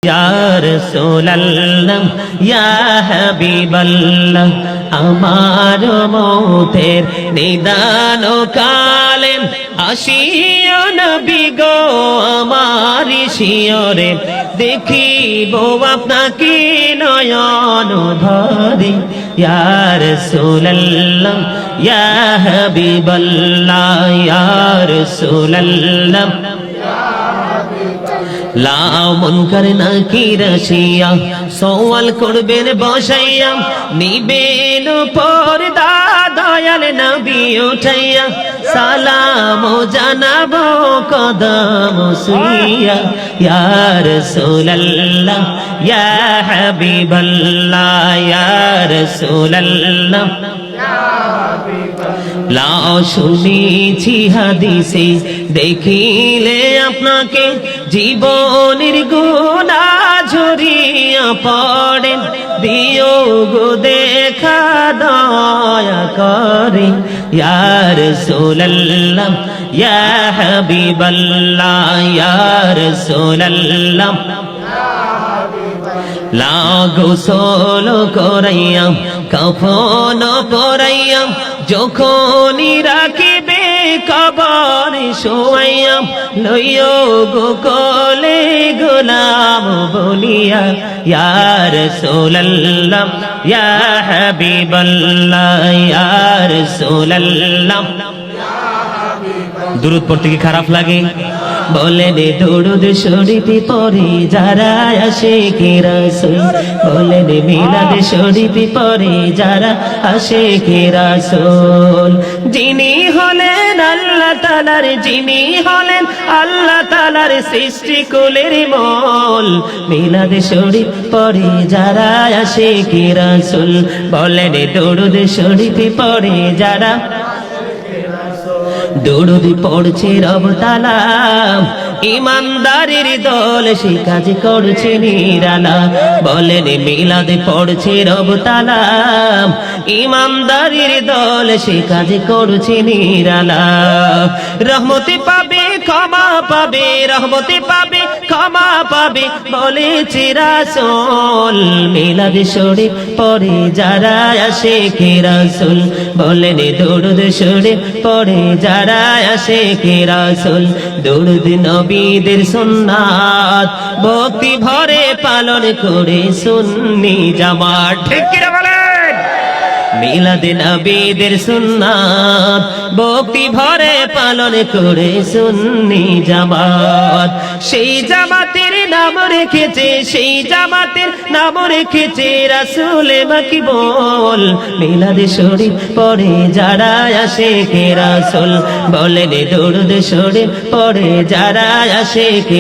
ইয়া রাসূলুল্লাহ ইয়া হাবিবাল্লাহ আমার মৌতের নিদান কালে আসিও নবী গো আমার শিয়রে দেখিব আপনাকে নয়ন ভরে ইয়া রাসূলুল্লাহ ইয়া হাবিবাল্লাহ ইয়া রাসূলুল্লাহ লাও মুনকার নাকির আসিয়া সওয়াল করবেন বসাইয়া নিবেন পর্দা দয়াল নবী উঠাইয়া সালাম জানাবো কদম সুইয়া ইয়া রাসূলুল্লাহ ইয়া হাবিবাল্লাহ ইয়া রাসূলুল্লাহ লাও শুনেছি হাদিসে দেখিলে আপনাকে জীবনের গুনাহ ঝরিয়া পড়ে দিও গো দেখা দয়া করে ইয়া রাসূলুল্লাহ ইয়া হাবিবাল্লাহ ইয়া রাসূলুল্লাহ লাও গোসল করাইয়া কাফন পরাইয়া যখনই রাখিবে কবরে শোয়াইয়া লইও গো কোলে গোলাম বলিয়া ইয়া রাসূলুল্লাহ ইয়া হাবিবাল্লাহ ইয়া রাসূলুল্লাহ দুরূদ পড়তে কি খারাপ লাগে? বলেন দুরূদ শরীফ পড়ে যারা আশিকে রাসূল, বলেন মিলাদ শরীফ পড়ে যারা আশিকে রাসূল। যিনি হলেন আল্লাহ তাআলার, যিনি হলেন আল্লাহ তাআলার সৃষ্টি কুলের মূল, মিলাদ শরীফ পড়ে যারা আশিকে রাসূল, বলেন দুরূদ শরীফ পড়ে যারা দুরূদ পড়ছে রব তাআলা ইমানদারের দল সে কাজ করছে নিরালা, বলেন মিলাদ পড়ছে রব তাআলা ইমানদারের দল সে কাজ করছে নিরালা। রহমতে পাবে ক্ষমা পাবে, রহমতে পাবে ক্ষমা পাবে বলেছে রাসূল, মিলাদ শরীফ পড়ে যারা আশিকে রাসূল, বলেন দুরূদ শরীফ পড়ে যারা আশিকে রাসূল। দুরূদ নবীদের সুন্নাত ভক্তি ভরে পালন করে সুন্নি জামাত, ঠিক কি না বলেন? মিলাদ নবীদের সুন্নাত ভক্তি ভরে পালন করে সুন্নি জামাত। সেই জামাতের নাম রেখেছে, সেই জামাতের নাম রেখেছে রাসূল মাকিবুল, মিলাদ শরীফ পড়ে যারা আশিকে রাসূল, বলেন দুরূদ শরীফ পড়ে যারা আশিকে